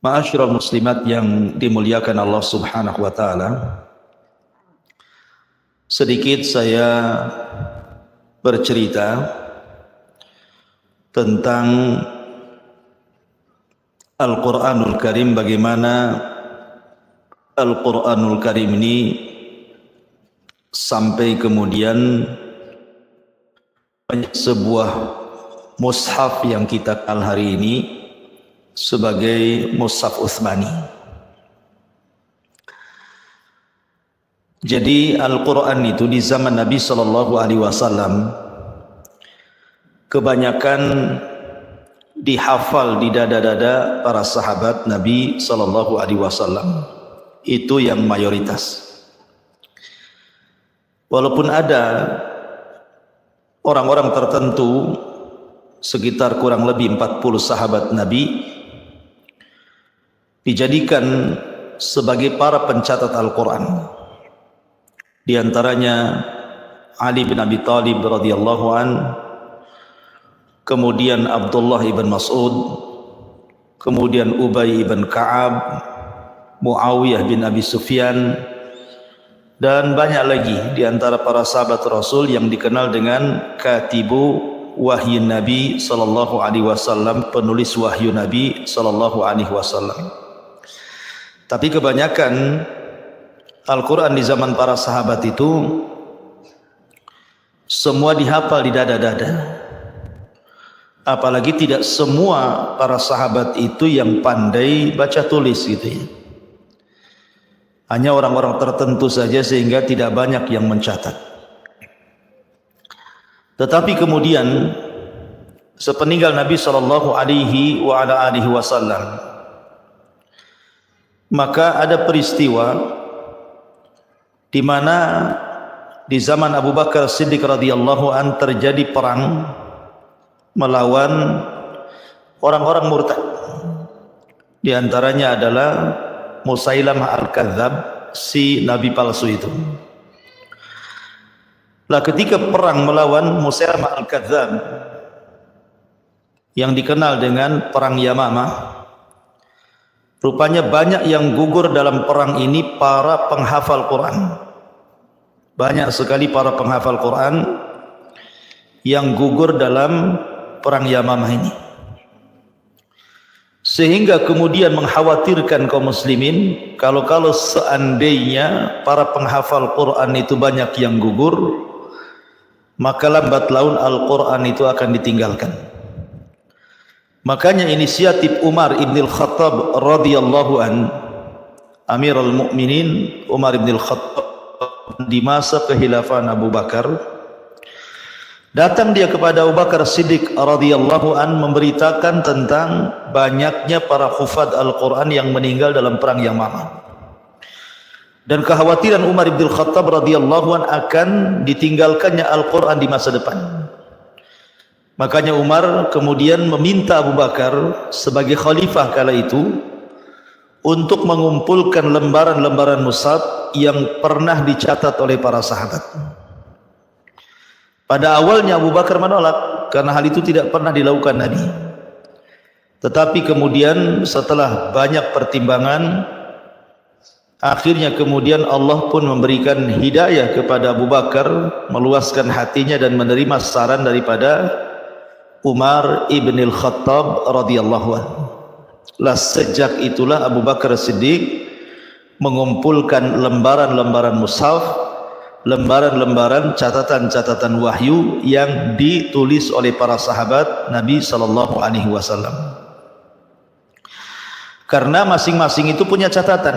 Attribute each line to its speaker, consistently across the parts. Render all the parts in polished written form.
Speaker 1: Ma'asyiral muslimat yang dimuliakan Allah Subhanahu wa taala. Sedikit saya bercerita tentang Al-Qur'anul Karim, bagaimana Al-Qur'anul Karim ini sampai kemudian sebuah mushaf yang kita kenal hari ini sebagai Mushaf Utsmani. Jadi Al-Quran itu di zaman Nabi Sallallahu Alaihi Wasallam kebanyakan dihafal di dada-dada para sahabat Nabi Sallallahu Alaihi Wasallam. Itu yang mayoritas. Walaupun ada orang-orang tertentu, sekitar kurang lebih 40 sahabat Nabi, dijadikan sebagai para pencatat Al-Quran. Di antaranya Ali bin Abi Thalib radhiyallahu an, kemudian Abdullah ibn Mas'ud, kemudian Ubay ibn Ka'ab, Muawiyah bin Abi Sufyan, dan banyak lagi di antara para sahabat Rasul yang dikenal dengan Katibu Wahyu Nabi Sallallahu Alaihi Wasallam, penulis wahyu Nabi Sallallahu Alaihi Wasallam. Tapi kebanyakan Al-Quran di zaman para sahabat itu semua dihafal di dada-dada. Apalagi tidak semua para sahabat itu yang pandai baca tulis gitu ya. Hanya orang-orang tertentu saja, sehingga tidak banyak yang mencatat. Tetapi kemudian sepeninggal Nabi Sallallahu Alaihi Wasallam, maka ada peristiwa di mana di zaman Abu Bakar Siddiq radhiyallahu an terjadi perang melawan orang-orang murtad. Di antaranya adalah Musailamah al-Kadzdzab, si nabi palsu itu. Lah ketika perang melawan Musailamah al-Kadzdzab yang dikenal dengan perang Yamamah, rupanya banyak yang gugur dalam perang ini para penghafal Quran. Banyak sekali para penghafal Quran yang gugur dalam perang Yamamah ini, sehingga kemudian mengkhawatirkan kaum muslimin kalau seandainya para penghafal Quran itu banyak yang gugur, maka lambat laun Al-Quran itu akan ditinggalkan. Makanya inisiatif Umar ibn al-Khattab radhiyallahu an, Amirul Mukminin Umar ibn al-Khattab di masa kekhilafan Abu Bakar, datang dia kepada Abu Bakar Siddiq radhiyallahu an memberitakan tentang banyaknya para hufad Al-Quran yang meninggal dalam perang Yamamah, dan kekhawatiran Umar ibn al-Khattab radhiyallahu an akan ditinggalkannya Al-Quran di masa depan. Makanya Umar kemudian meminta Abu Bakar sebagai khalifah kala itu untuk mengumpulkan lembaran-lembaran mushaf yang pernah dicatat oleh para sahabat. Pada awalnya Abu Bakar menolak karena hal itu tidak pernah dilakukan Nabi. Tetapi kemudian setelah banyak pertimbangan, akhirnya kemudian Allah pun memberikan hidayah kepada Abu Bakar, meluaskan hatinya dan menerima saran daripada Umar ibn al-Khattab radhiyallahu anhu. Lah sejak itulah Abu Bakar Siddiq mengumpulkan lembaran-lembaran mushaf, lembaran-lembaran catatan-catatan wahyu yang ditulis oleh para sahabat Nabi Sallallahu Alaihi Wasallam. Karena masing-masing itu punya catatan.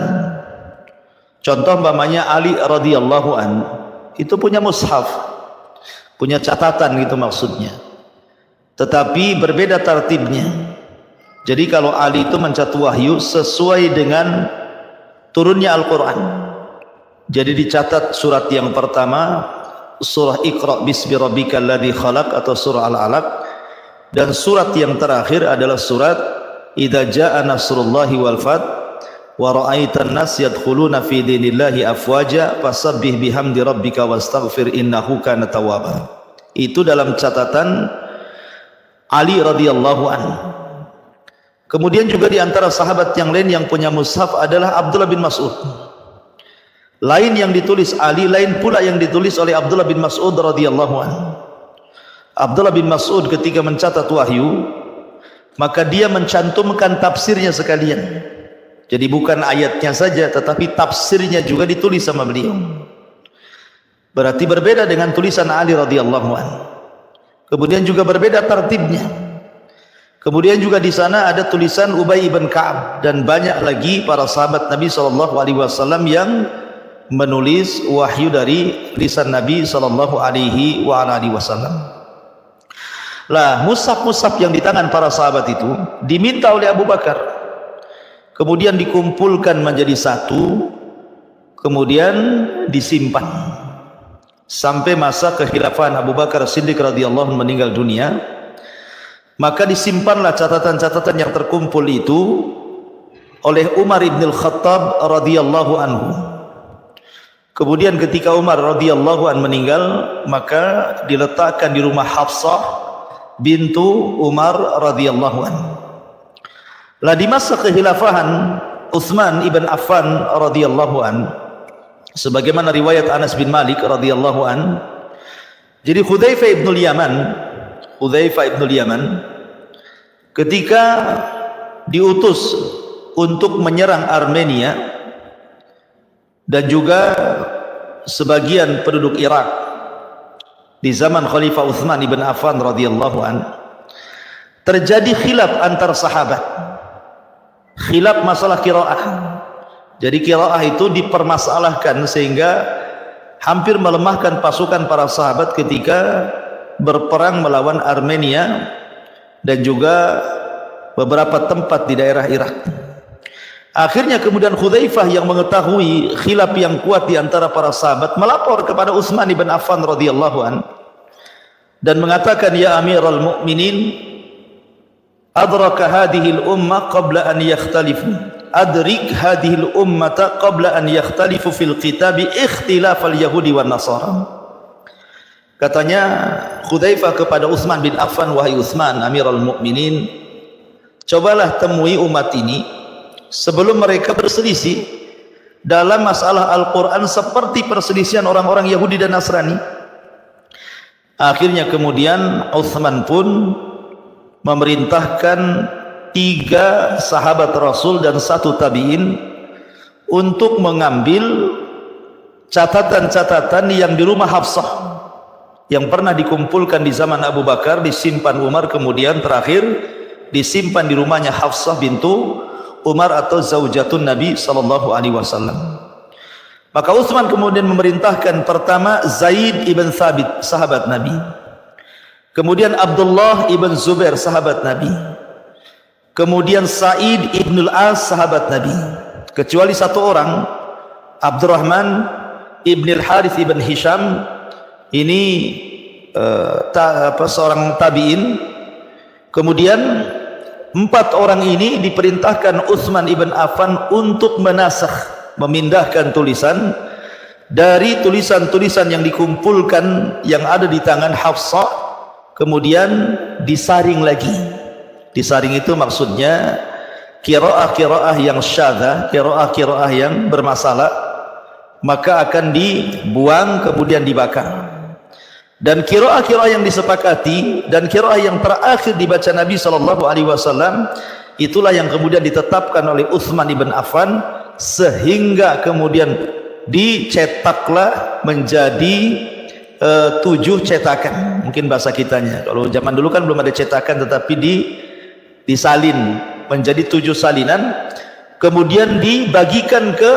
Speaker 1: Contoh umpamanya Ali radhiyallahu an itu punya mushaf, punya catatan gitu maksudnya. Tetapi berbeda tartibnya. Jadi kalau Ali itu mencatat wahyu sesuai dengan turunnya Al-Quran. Jadi dicatat surat yang pertama surah Iqra bismi rabbikal ladzi khalaq atau surah Al-Alaq, dan surat yang terakhir adalah surat Idza jaa nasrullahi wal fath wa ra'aitan nas yadkhuluna fi dinillahi afwaja fasabbih bihamdi rabbika wastaghfir innahu kana tawwaba. Itu dalam catatan Ali radhiyallahu anhu. Kemudian juga di antara sahabat yang lain yang punya mushaf adalah Abdullah bin Mas'ud. Lain yang ditulis Ali, lain pula yang ditulis oleh Abdullah bin Mas'ud radhiyallahu anhu. Abdullah bin Mas'ud ketika mencatat wahyu, maka dia mencantumkan tafsirnya sekalian. Jadi bukan ayatnya saja, tetapi tafsirnya juga ditulis sama beliau. Berarti berbeda dengan tulisan Ali radhiyallahu anhu. Kemudian juga berbeda tartibnya. Kemudian juga di sana ada tulisan Ubay ibn Ka'ab dan banyak lagi para sahabat Nabi SAW yang menulis wahyu dari lisan Nabi SAW. Lah, mushaf-mushaf yang di tangan para sahabat itu diminta oleh Abu Bakar, kemudian dikumpulkan menjadi satu, kemudian disimpan sampai masa kekhilafahan Abu Bakar Siddiq radhiyallahu anhu meninggal dunia. Maka disimpanlah catatan-catatan yang terkumpul itu oleh Umar ibn al-Khattab radhiyallahu anhu. Kemudian ketika Umar radhiyallahu anhu meninggal, maka diletakkan di rumah Hafsah bintu Umar radhiyallahu anhu. Lah di masa kekhilafahan Utsman ibn Affan radhiyallahu anhu, sebagaimana riwayat Anas bin Malik radhiyallahu anhu, jadi Hudzaifah ibn al-Yaman ketika diutus untuk menyerang Armenia dan juga sebagian penduduk Irak di zaman Khalifah Utsman ibn Affan radhiyallahu an, terjadi khilaf antar sahabat, khilaf masalah qiraah. Jadi qiraah itu dipermasalahkan sehingga hampir melemahkan pasukan para sahabat ketika berperang melawan Armenia dan juga beberapa tempat di daerah Irak. Akhirnya kemudian Hudzaifah yang mengetahui khilaf yang kuat di antara para sahabat melapor kepada Utsman ibn Affan radhiyallahu an dan mengatakan, ya Amirul Mukminin, adraka hadhihi al-ummah qabla an yakhtalifu, adrik hadhihi al-ummata qabla an yakhtalifu fil kitabi ikhtilaf al-yahudi wan nasara. Katanya Hudzaifah kepada Utsman bin Affan, wahai Utsman Amirul Mukminin, cobalah temui umat ini sebelum mereka berselisih dalam masalah Al-Quran seperti perselisihan orang-orang Yahudi dan Nasrani. Akhirnya kemudian Utsman pun memerintahkan 3 sahabat Rasul dan 1 tabi'in untuk mengambil catatan-catatan yang di rumah Hafsah yang pernah dikumpulkan di zaman Abu Bakar, disimpan Umar, kemudian terakhir disimpan di rumahnya Hafsah bintu Umar atau zaujatun Nabi sallallahu alaihi wasallam. Maka Utsman kemudian memerintahkan pertama Zaid ibn Thabit, sahabat Nabi. Kemudian Abdullah ibn Zubair, sahabat Nabi. Kemudian Sa'id ibn al-As, sahabat Nabi. Kecuali 1 orang, Abdurrahman ibn al-Harith ibn Hisham, ini seorang tabi'in. Kemudian 4 orang ini diperintahkan Utsman ibn Affan untuk menasakh, memindahkan tulisan dari tulisan-tulisan yang dikumpulkan yang ada di tangan Hafsah, kemudian disaring lagi. Disaring itu maksudnya qiraah-qiraah yang syadzah, qiraah-qiraah yang bermasalah, maka akan dibuang kemudian dibakar. Dan qiraah-qiraah yang disepakati dan qiraah yang terakhir dibaca Nabi SAW, itulah yang kemudian ditetapkan oleh Utsman ibn Affan, sehingga kemudian dicetaklah menjadi 7 cetakan, mungkin bahasa kitanya. Kalau zaman dulu kan belum ada cetakan, tetapi disalin menjadi 7 salinan, kemudian dibagikan ke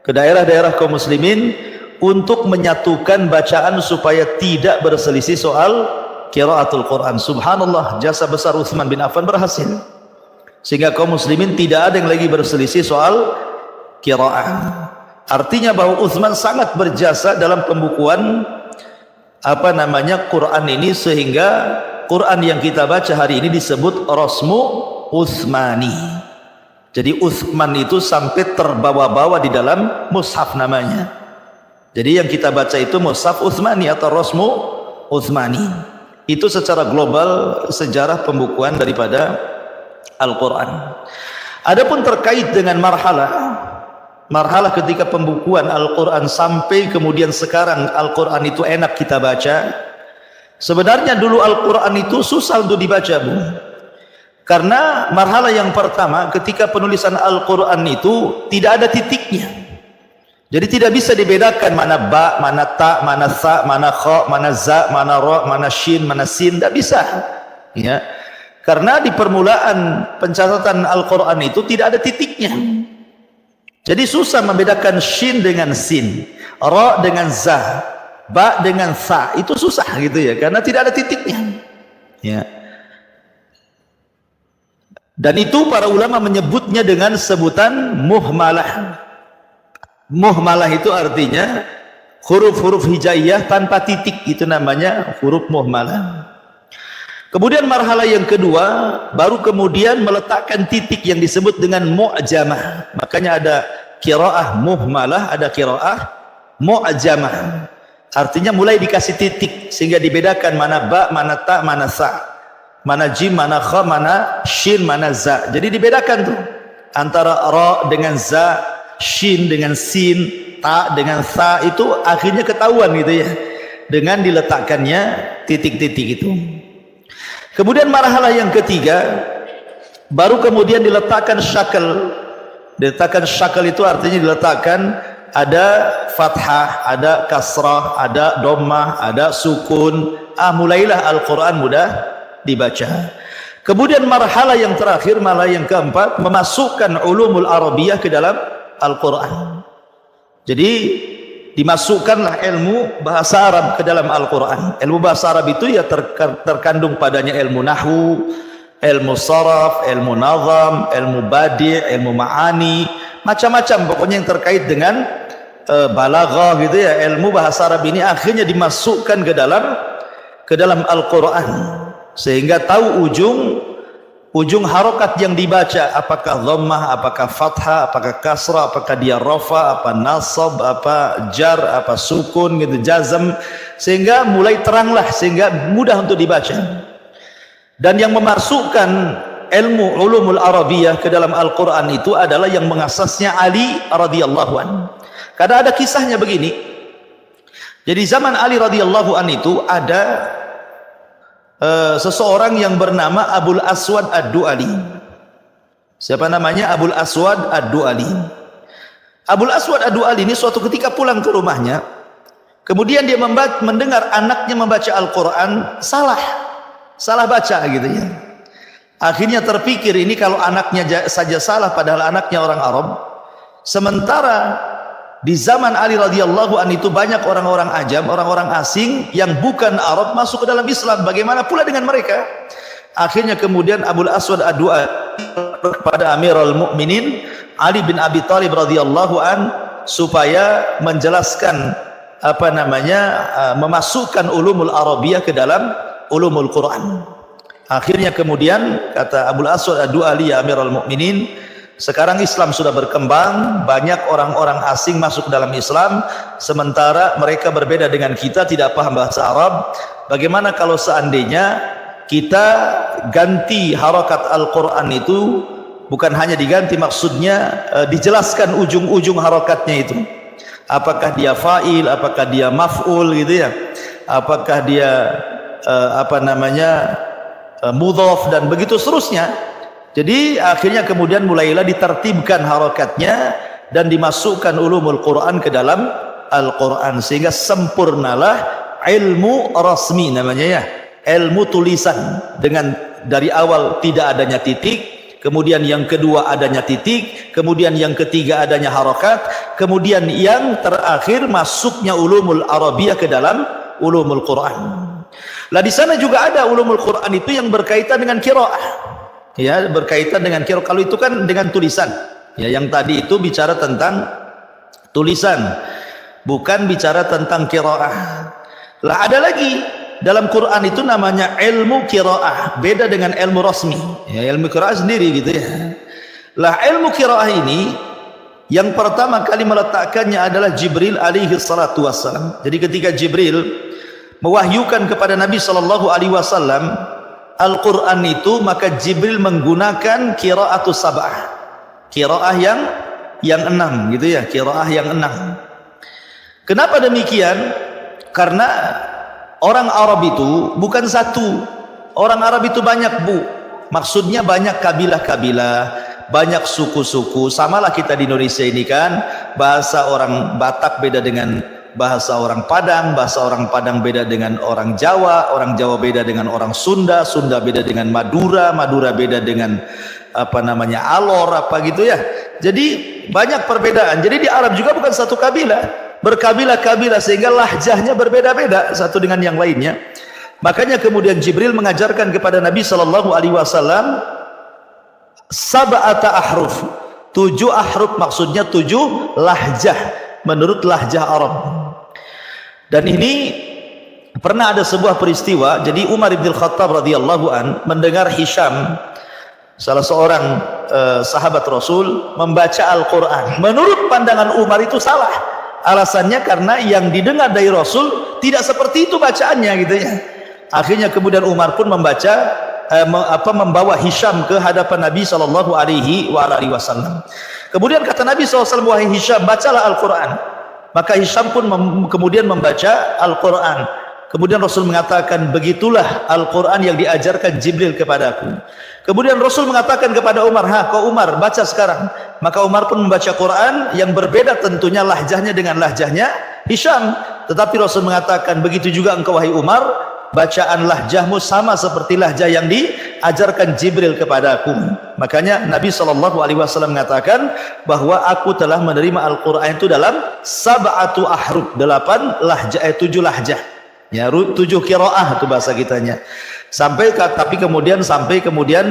Speaker 1: daerah-daerah kaum muslimin untuk menyatukan bacaan supaya tidak berselisih soal qiraatul Quran. Subhanallah, jasa besar Utsman bin Affan berhasil, sehingga kaum muslimin tidak ada yang lagi berselisih soal qiraah. Artinya bahwa Utsman sangat berjasa dalam pembukuan Quran ini, sehingga Quran yang kita baca hari ini disebut Rasmu Utsmani. Jadi Utsman itu sampai terbawa-bawa di dalam mushaf namanya. Jadi yang kita baca itu mushaf Utsmani atau Rasmu Utsmani. Itu secara global sejarah pembukuan daripada Al-Quran. Adapun terkait dengan marhalah ketika pembukuan Al-Quran sampai kemudian sekarang Al-Quran itu enak kita baca. Sebenarnya dulu Al-Quran itu susah untuk dibaca, Bu. Karena marhalah yang pertama ketika penulisan Al-Quran itu tidak ada titiknya. Jadi tidak bisa dibedakan mana ba, mana ta, mana sa, mana kha, mana za, mana ra, mana shin, mana sin, tidak bisa. Ya. Karena di permulaan pencatatan Al-Quran itu tidak ada titiknya. Jadi susah membedakan shin dengan sin, ra dengan za, ba dengan sa, itu susah gitu ya, karena tidak ada titiknya. Ya. Dan itu para ulama menyebutnya dengan sebutan muhmalah. Muhmalah itu artinya huruf-huruf hijaiyah tanpa titik, itu namanya huruf muhmalah. Kemudian marhalah yang kedua baru kemudian meletakkan titik yang disebut dengan mu'jamah. Makanya ada qiraah muhmalah, ada qiraah mu'jamah. Artinya mulai dikasih titik sehingga dibedakan mana ba, mana ta, mana sa, mana jim, mana kha, mana shin, mana za. Jadi dibedakan tuh antara ra dengan za, shin dengan sin, ta dengan sa, itu akhirnya ketahuan gitu ya dengan diletakkannya titik-titik itu. Kemudian marhalah yang ketiga baru kemudian diletakkan syakal. Diletakkan syakal itu artinya diletakkan ada fathah, ada kasrah, ada dhammah, ada sukun. Mulailah Al-Quran mudah dibaca. Kemudian marhalah yang terakhir, marhalah yang keempat, memasukkan ulumul arabiyah ke dalam Al-Quran. Jadi dimasukkanlah ilmu bahasa Arab ke dalam Al-Quran. Ilmu bahasa Arab itu ya terkandung padanya ilmu nahwu, ilmu saraf, ilmu nazam, ilmu badi', ilmu ma'ani, macam-macam pokoknya yang terkait dengan balaghah gitu ya. Ilmu bahasa Arab ini akhirnya dimasukkan ke dalam Al-Quran sehingga tahu ujung harokat yang dibaca, apakah dhammah, apakah fathah, apakah kasrah, apakah dia rafa, apa nasab, apa jar, apa sukun gitu, jazm, sehingga mulai teranglah sehingga mudah untuk dibaca. Dan yang memasukkan ilmu ulumul arabiyah ke dalam Al-Quran itu adalah yang mengasasnya Ali radhiyallahu an. Karena ada kisahnya begini. Jadi zaman Ali radhiyallahu an itu ada seseorang yang bernama Abul Aswad Ad-Du'ali. Siapa namanya? Abul Aswad Ad-Du'ali. Abul Aswad Ad-Du'ali ini suatu ketika pulang ke rumahnya, kemudian dia mendengar anaknya membaca Al-Quran salah baca gitu ya. Akhirnya terpikir, ini kalau anaknya saja salah padahal anaknya orang Arab, sementara di zaman Ali radhiyallahu an itu banyak orang-orang ajam, orang-orang asing yang bukan Arab masuk ke dalam Islam. Bagaimana pula dengan mereka? Akhirnya kemudian Abul Aswad Ad-Du'ali kepada Amirul Mukminin Ali bin Abi Thalib radhiyallahu an supaya menjelaskan memasukkan ulumul arabiyah ke dalam ulumul Quran. Akhirnya kemudian kata Abul Aswad Ad-Du'ali, ya Amirul Mukminin, sekarang Islam sudah berkembang, banyak orang-orang asing masuk dalam Islam, sementara mereka berbeda dengan kita, tidak paham bahasa Arab. Bagaimana kalau seandainya kita ganti harakat Al-Quran itu, bukan hanya diganti, maksudnya dijelaskan ujung-ujung harakatnya itu. Apakah dia fa'il, apakah dia maf'ul gitu ya, apakah dia mudhaf dan begitu seterusnya. Jadi akhirnya kemudian mulailah ditertibkan harakatnya dan dimasukkan ulumul Quran ke dalam Al-Quran sehingga sempurnalah ilmu rasmi namanya ya, ilmu tulisan, dengan dari awal tidak adanya titik, kemudian yang kedua adanya titik, kemudian yang ketiga adanya harakat, kemudian yang terakhir masuknya ulumul arabiyah ke dalam ulumul Quran. Lah di sana juga ada ulumul Quran itu yang berkaitan dengan qiraah. Ya, berkaitan dengan qiraah. Kalau itu kan dengan tulisan. Ya, yang tadi itu bicara tentang tulisan, bukan bicara tentang qiraah. Lah ada lagi dalam Quran itu namanya ilmu qiraah, beda dengan ilmu rasmi. Ya, ilmu qiraah sendiri gitu ya. Lah ilmu qiraah ini yang pertama kali meletakkannya adalah Jibril alaihi salatu wassalam. Jadi ketika Jibril mewahyukan kepada Nabi sallallahu alaihi wasallam Al-Qur'an itu, maka Jibril menggunakan qira'atus sab'ah, qiraah yang 6 gitu ya, qiraah yang 6. Kenapa demikian? Karena orang Arab itu bukan satu. Orang Arab itu banyak, Bu. Maksudnya banyak kabilah-kabilah, banyak suku-suku. Samalah kita di Indonesia ini kan, bahasa orang Batak beda dengan bahasa orang Padang, bahasa orang Padang beda dengan orang Jawa, orang Jawa beda dengan orang Sunda, Sunda beda dengan Madura, Madura beda dengan Alor apa gitu ya. Jadi banyak perbedaan. Jadi di Arab juga bukan satu kabilah, berkabilah-kabilah, sehingga lahjahnya berbeda-beda satu dengan yang lainnya. Makanya kemudian Jibril mengajarkan kepada Nabi sallallahu alaihi wasallam sab'ata ahruf, 7 ahruf, maksudnya 7 lahjah menurut lahjah Arab. Dan ini pernah ada sebuah peristiwa. Jadi Umar bin Khattab radhiyallahu an mendengar Hisham, salah seorang sahabat Rasul, membaca Al-Quran. Menurut pandangan Umar itu salah. Alasannya karena yang didengar dari Rasul tidak seperti itu bacaannya gitu ya. Akhirnya kemudian Umar pun membawa Hisham ke hadapan Nabi sallallahu alaihi wasallam. Kemudian kata Nabi SAW, wahai Hisham, bacalah Al-Quran. Maka Hisham pun kemudian membaca Al-Quran. Kemudian Rasul mengatakan, begitulah Al-Quran yang diajarkan Jibril kepadaku. Kemudian Rasul mengatakan kepada Umar, kau Umar, baca sekarang. Maka Umar pun membaca Quran yang berbeda tentunya lahjahnya dengan lahjahnya Hisham. Tetapi Rasul mengatakan, begitu juga engkau wahai Umar, bacaan lahjahmu sama seperti lahjah yang diajarkan Jibril kepadaku. Makanya Nabi SAW mengatakan bahwa aku telah menerima Al-Quran itu dalam sab'atu ahruf, 8 lahjah, 7 lahjah ya, 7 qiraah itu bahasa kitanya. Tapi kemudian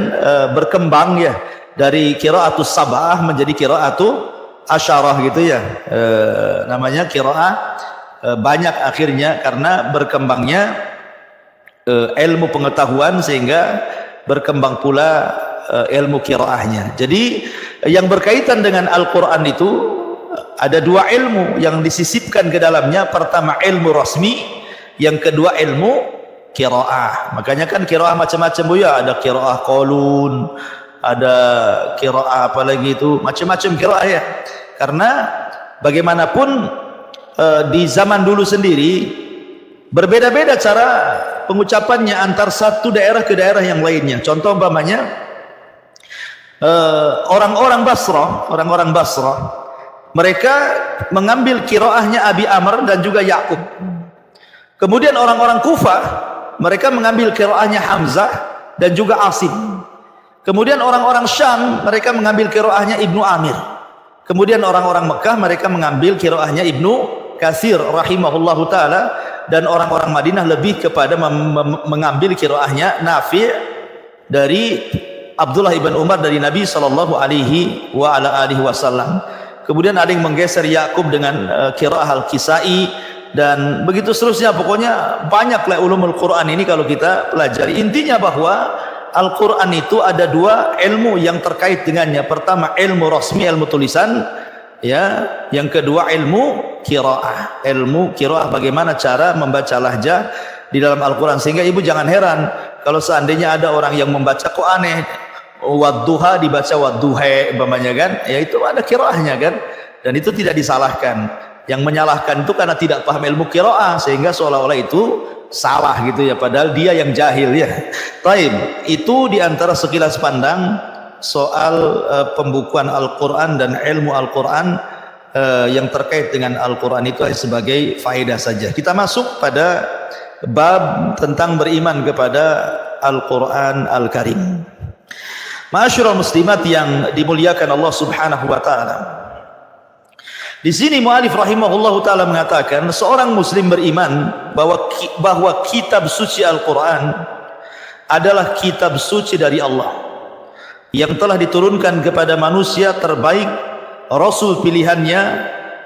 Speaker 1: berkembang ya, dari qiraatus sab'ah menjadi qiraatu asyarah gitu ya, namanya qiraah banyak akhirnya karena berkembangnya ilmu pengetahuan, sehingga berkembang pula ilmu qiraahnya. Jadi yang berkaitan dengan Al-Quran itu ada 2 ilmu yang disisipkan ke dalamnya. Pertama ilmu rasmi, yang kedua ilmu qiraah. Makanya kan qiraah macam-macam Bu ya, ada qiraah qaulun, ada qiraah apa lagi itu, macam-macam qiraah ya. Karena bagaimanapun di zaman dulu sendiri berbeda-beda cara pengucapannya antar satu daerah ke daerah yang lainnya. Contoh umpamanya orang-orang Basrah, mereka mengambil qiraahnya Abi Amr dan juga Ya'qub. Kemudian orang-orang Kufah, mereka mengambil qiraahnya Hamzah dan juga Asim. Kemudian orang-orang Syam, mereka mengambil qiraahnya Ibnu Amir. Kemudian orang-orang Mekah, mereka mengambil qiraahnya Ibnu Katsir rahimahullahu taala. Dan orang-orang Madinah lebih kepada mengambil qiraahnya Nafi' dari Abdullah ibn Umar dari Nabi sallallahu alaihi wasallam. Kemudian ada yang menggeser Ya'qub dengan qiraah Al-Kisai, dan begitu seterusnya. Pokoknya banyaklah ulumul Quran ini kalau kita pelajari. Intinya bahwa Al-Quran itu ada 2 ilmu yang terkait dengannya. Pertama ilmu rasmi, ilmu tulisan ya, yang kedua ilmu qiraah, ilmu qiraah, bagaimana cara membaca lahjah di dalam Al-Quran. Sehingga ibu jangan heran kalau seandainya ada orang yang membaca kok aneh, wadduha dibaca wadduhe umpamanya kan, ya itu ada qiraahnya kan, dan itu tidak disalahkan. Yang menyalahkan itu karena tidak paham ilmu qiraah, sehingga seolah-olah itu salah gitu ya, padahal dia yang jahil ya. Taib, itu diantara sekilas pandang soal pembukuan Al-Quran dan ilmu Al-Quran yang terkait dengan Al-Quran itu sebagai faedah saja. Kita masuk pada bab tentang beriman kepada Al-Quran Al-Karim. Ma'asyiral muslimat yang dimuliakan Allah Subhanahu wa taala. Di sini mu'alif rahimahullahu taala mengatakan seorang muslim beriman bahwa kitab suci Al-Quran adalah kitab suci dari Allah yang telah diturunkan kepada manusia terbaik, Rasul pilihannya,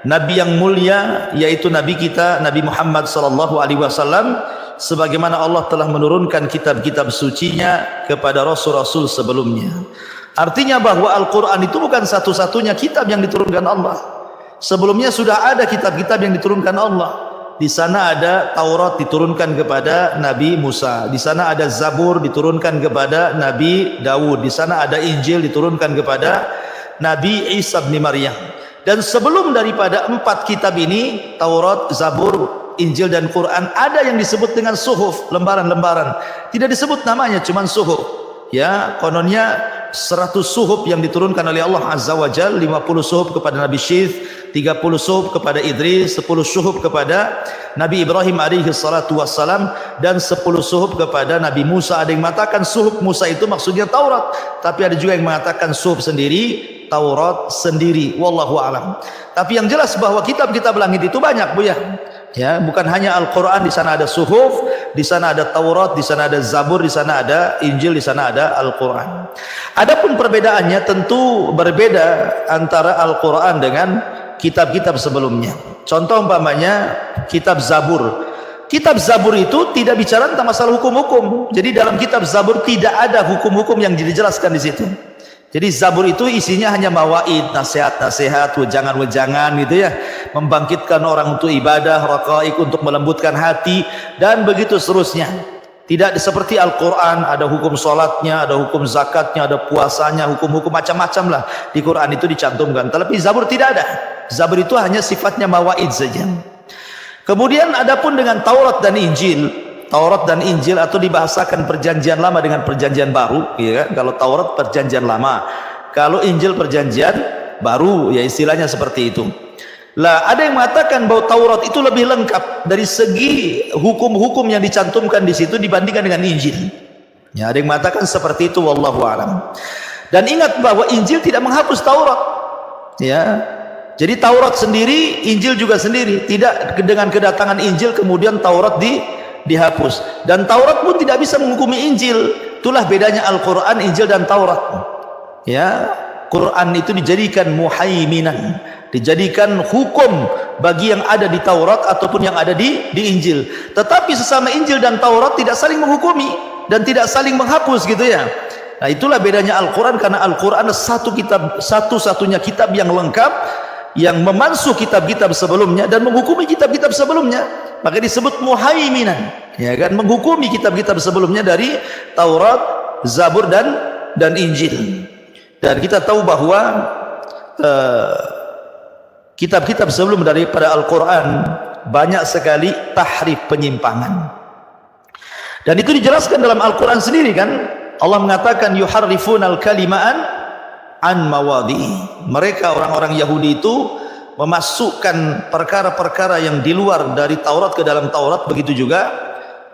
Speaker 1: Nabi yang mulia, yaitu Nabi kita Nabi Muhammad sallallahu alaihi wasallam, sebagaimana Allah telah menurunkan kitab-kitab sucinya kepada Rasul-Rasul sebelumnya. Artinya bahwa Al-Quran itu bukan satu-satunya kitab yang diturunkan Allah. Sebelumnya sudah ada kitab-kitab yang diturunkan Allah. Di sana ada Taurat diturunkan kepada Nabi Musa. Di sana ada Zabur diturunkan kepada Nabi Dawud. Di sana ada Injil diturunkan kepada Nabi Isa bin Maryam. Dan sebelum daripada 4 kitab ini, Taurat, Zabur, Injil dan Quran, ada yang disebut dengan suhuf, lembaran-lembaran. Tidak disebut namanya, cuman suhuf. Ya, kononnya 100 suhuf yang diturunkan oleh Allah Azza wa Jal, 50 suhuf kepada Nabi Syith, 30 suhuf kepada Idris, 10 suhuf kepada Nabi Ibrahim alaihi salatu wassalam, dan 10 suhuf kepada Nabi Musa. Ada yang mengatakan suhuf Musa itu maksudnya Taurat, tapi ada juga yang mengatakan suhuf sendiri Taurat sendiri, wallahu alam. Tapi yang jelas bahwa kitab-kitab langit itu banyak, Bu ya. Ya, bukan hanya Al-Qur'an, di sana ada suhuf, di sana ada Taurat, di sana ada Zabur, di sana ada Injil, di sana ada Al-Qur'an. Adapun perbedaannya tentu berbeda antara Al-Qur'an dengan kitab-kitab sebelumnya. Contoh umpamanya kitab Zabur. Kitab Zabur itu tidak bicara tentang masalah hukum-hukum. Jadi dalam kitab Zabur tidak ada hukum-hukum yang dijelaskan di situ. Jadi Zabur itu isinya hanya mawaid, nasihat-nasihat, wejangan-wejangan gitu ya, membangkitkan orang untuk ibadah, raqaiq untuk melembutkan hati, dan begitu seterusnya. Tidak seperti Al-Quran, ada hukum sholatnya, ada hukum zakatnya, ada puasanya, hukum-hukum macam-macam lah di Quran itu dicantumkan. Tapi Zabur tidak ada. Zabur itu hanya sifatnya mawaid saja. Kemudian adapun dengan Taurat dan Injil, Taurat dan Injil atau dibahasakan perjanjian lama dengan perjanjian baru, ya kan? Kalau Taurat perjanjian lama, kalau Injil perjanjian baru, ya istilahnya seperti itu. Lah ada yang mengatakan bahwa Taurat itu lebih lengkap dari segi hukum-hukum yang dicantumkan di situ dibandingkan dengan Injil. Ya, ada yang mengatakan seperti itu, wallahu alam. Dan ingat bahwa Injil tidak menghapus Taurat. Ya. Jadi Taurat sendiri, Injil juga sendiri. Tidak dengan kedatangan Injil kemudian Taurat dihapus, dan Taurat pun tidak bisa menghukumi Injil. Itulah bedanya Al-Quran, Injil dan Taurat. Ya, Quran itu dijadikan muhaiminan, dijadikan hukum bagi yang ada di Taurat ataupun yang ada di Injil. Tetapi sesama Injil dan Taurat tidak saling menghukumi dan tidak saling menghapus gitu ya. Nah, itulah bedanya Al-Quran, karena Al-Quran satu kitab, satu-satunya kitab yang lengkap, yang memansuh kitab-kitab sebelumnya dan menghukumi kitab-kitab sebelumnya. Maka disebut muhaiminan, ya kan, menghukumi kitab-kitab sebelumnya dari Taurat, Zabur dan Injil. Dan kita tahu bahwa kitab-kitab sebelum daripada Al-Quran banyak sekali tahrif, penyimpangan. Dan itu dijelaskan dalam Al-Quran sendiri kan. Allah mengatakan yuharrifunal kalima'an an mawadhi'i. Mereka orang-orang Yahudi itu memasukkan perkara-perkara yang di luar dari Taurat ke dalam Taurat, begitu juga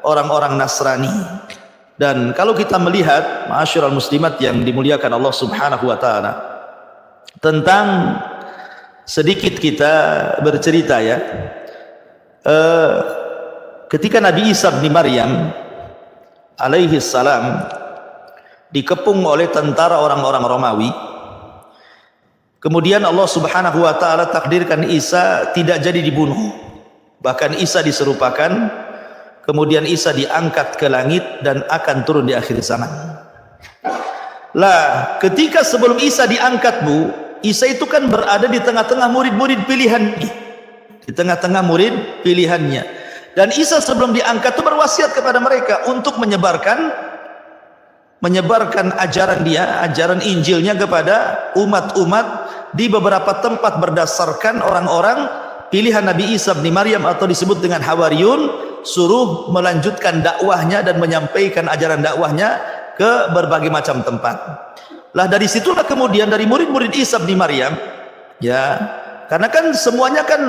Speaker 1: orang-orang Nasrani. Dan kalau kita melihat ma'asyiral muslimat yang dimuliakan Allah Subhanahu wa taala, tentang sedikit kita bercerita ya, ketika Nabi Isa bin Maryam alaihi salam dikepung oleh tentara orang-orang Romawi, kemudian Allah Subhanahu wa taala takdirkan Isa tidak jadi dibunuh. Bahkan Isa diserupakan, kemudian Isa diangkat ke langit dan akan turun di akhir zaman. Lah, ketika sebelum Isa diangkat, Bu, Isa itu kan berada di tengah-tengah murid-murid pilihannya. Di tengah-tengah murid pilihannya. Dan Isa sebelum diangkat itu berwasiat kepada mereka untuk menyebarkan ajaran dia, ajaran Injilnya kepada umat-umat di beberapa tempat berdasarkan orang-orang pilihan Nabi Isa bin Maryam atau disebut dengan Hawariyun, suruh melanjutkan dakwahnya dan menyampaikan ajaran dakwahnya ke berbagai macam tempat. Lah dari situlah kemudian dari murid-murid Isa bin Maryam, ya, karena kan semuanya kan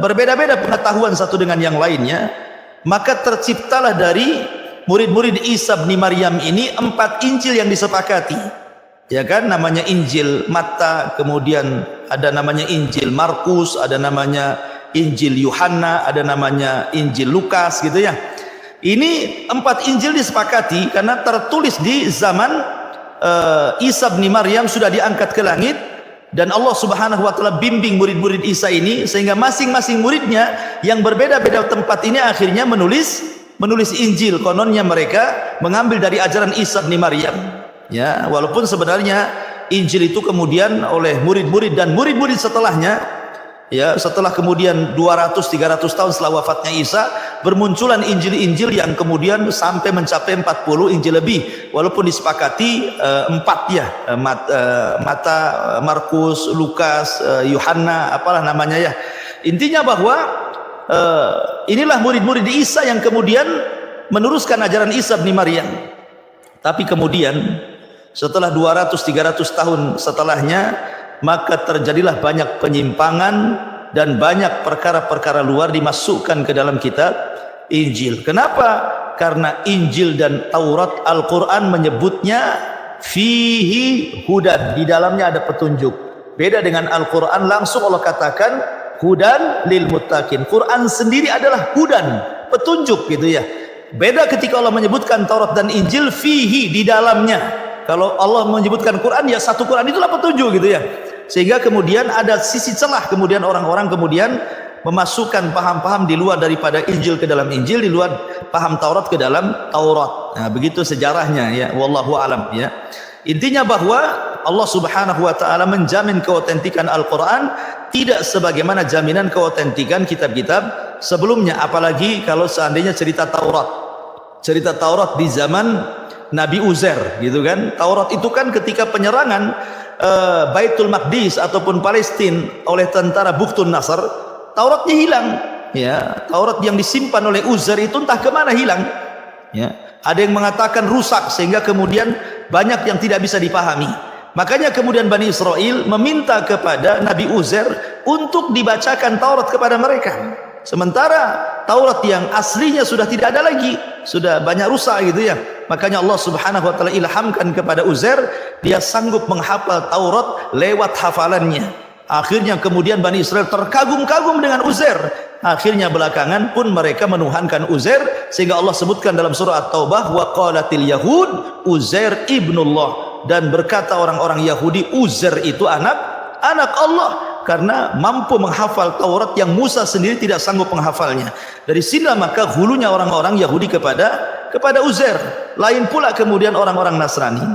Speaker 1: berbeda-beda pengetahuan satu dengan yang lainnya, maka terciptalah dari murid-murid Isa bin Maryam ini 4 Injil yang disepakati, ya kan, namanya Injil Matta, kemudian ada namanya Injil Markus, ada namanya Injil Yohanna, ada namanya Injil Lukas gitu ya. Ini 4 Injil disepakati karena tertulis di zaman Isa bin Maryam sudah diangkat ke langit, dan Allah Subhanahu wa taala bimbing murid-murid Isa ini sehingga masing-masing muridnya yang berbeda-beda tempat ini akhirnya menulis Injil. Kononnya mereka mengambil dari ajaran Isa bin Maryam, ya, walaupun sebenarnya Injil itu kemudian oleh murid-murid dan murid-murid setelahnya Ya, setelah kemudian 200-300 tahun setelah wafatnya Isa, bermunculan Injil-Injil yang kemudian sampai mencapai 40 Injil lebih, walaupun disepakati 4 ya, Mata, Markus, Lukas, Yohanna, apalah namanya ya. Intinya bahwa inilah murid-murid Isa yang kemudian meneruskan ajaran Isa bin Maryam. Tapi kemudian setelah 200-300 tahun setelahnya, maka terjadilah banyak penyimpangan dan banyak perkara-perkara luar dimasukkan ke dalam kitab Injil. Kenapa? Karena Injil dan Taurat, Al-Quran menyebutnya fihi hudan, di dalamnya ada petunjuk. Beda dengan Al-Quran, langsung Allah katakan hudan lil muttaqin. Quran sendiri adalah hudan, petunjuk gitu ya. Beda ketika Allah menyebutkan Taurat dan Injil fihi, di dalamnya. Kalau Allah menyebutkan Quran, ya satu Quran itulah petunjuk gitu ya. Sehingga kemudian ada sisi celah, kemudian orang-orang kemudian memasukkan paham-paham di luar daripada Injil ke dalam Injil, di luar paham Taurat ke dalam Taurat. Nah, begitu sejarahnya ya, wallahu alam ya. Intinya bahwa Allah Subhanahu wa taala menjamin keotentikan Al-Qur'an tidak sebagaimana jaminan keotentikan kitab-kitab sebelumnya, apalagi kalau seandainya cerita Taurat. Cerita Taurat di zaman Nabi Uzair gitu kan. Taurat itu kan ketika penyerangan Baitul Maqdis ataupun Palestina oleh tentara Bukhtun Nasr, Tauratnya hilang ya. Taurat yang disimpan oleh Uzair itu entah kemana hilang ya. Ada yang mengatakan rusak sehingga kemudian banyak yang tidak bisa dipahami. Makanya kemudian Bani Israel meminta kepada Nabi Uzair untuk dibacakan Taurat kepada mereka. Sementara Taurat yang aslinya sudah tidak ada lagi, sudah banyak rusak gitu ya. Makanya Allah Subhanahu wa taala ilhamkan kepada Uzair, dia sanggup menghafal Taurat lewat hafalannya. Akhirnya kemudian Bani Israel terkagum-kagum dengan Uzair. Akhirnya belakangan pun mereka menuhankan Uzair, sehingga Allah sebutkan dalam surah At-Taubah, wa qalatil yahud Uzair ibnullah, dan berkata orang-orang Yahudi Uzair itu anak Allah, karena mampu menghafal Taurat yang Musa sendiri tidak sanggup menghafalnya. Dari sinilah maka hulunya orang-orang Yahudi kepada Uzair. Lain pula kemudian orang-orang Nasrani.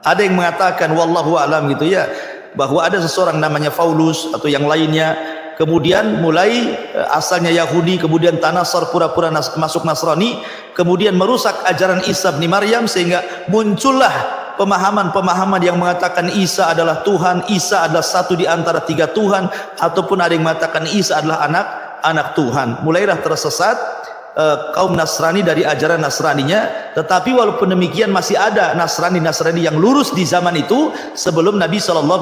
Speaker 1: Ada yang mengatakan wallahu alam gitu ya, bahwa ada seseorang namanya Paulus atau yang lainnya, kemudian mulai asalnya Yahudi, kemudian tanasar, pura-pura masuk Nasrani, kemudian merusak ajaran Isa bin Maryam, sehingga muncullah pemahaman-pemahaman yang mengatakan Isa adalah Tuhan, Isa adalah satu di antara 3 Tuhan, ataupun ada yang mengatakan Isa adalah anak Tuhan. Mulailah tersesat kaum Nasrani dari ajaran Nasraninya. Tetapi walaupun demikian masih ada Nasrani yang lurus di zaman itu sebelum Nabi SAW